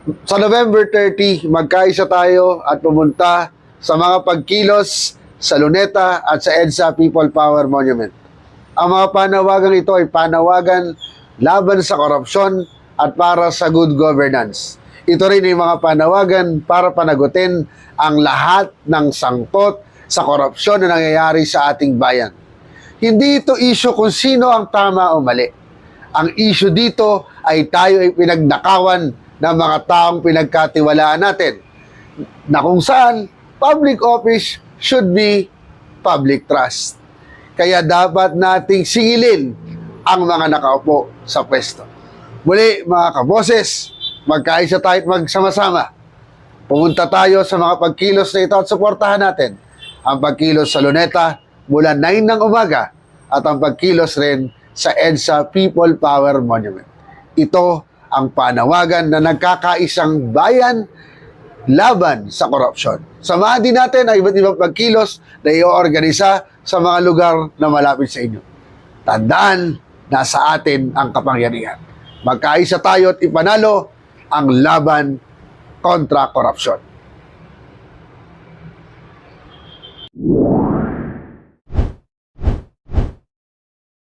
Sa November 30, magkaisa tayo at pumunta sa mga pagkilos sa Luneta at sa EDSA People Power Monument. Ang mga panawagan ito ay panawagan laban sa korupsyon at para sa good governance. Ito rin ay mga panawagan para panagutin ang lahat ng sangkot sa korupsyon na nangyayari sa ating bayan. Hindi ito issue kung sino ang tama o mali. Ang issue dito ay tayo ay pinagnakawan ng mga taong pinagkatiwalaan natin na kung saan public office should be public trust. Kaya dapat nating singilin ang mga nakaupo sa pwesto. Muli mga kaboses, magkaisa tayo at magsama-sama. Pumunta tayo sa mga pagkilos na ito at suportahan natin ang pagkilos sa Luneta mula 9 ng umaga at ang pagkilos rin sa EDSA People Power Monument. Ito ang panawagan na nagkakaisang bayan laban sa korupsyon. Samahan din natin ang iba't ibang pagkilos na i-organisa sa mga lugar na malapit sa inyo. Tandaan, nasa atin ang kapangyarihan. Magkaisa tayo at ipanalo ang laban kontra korupsyon.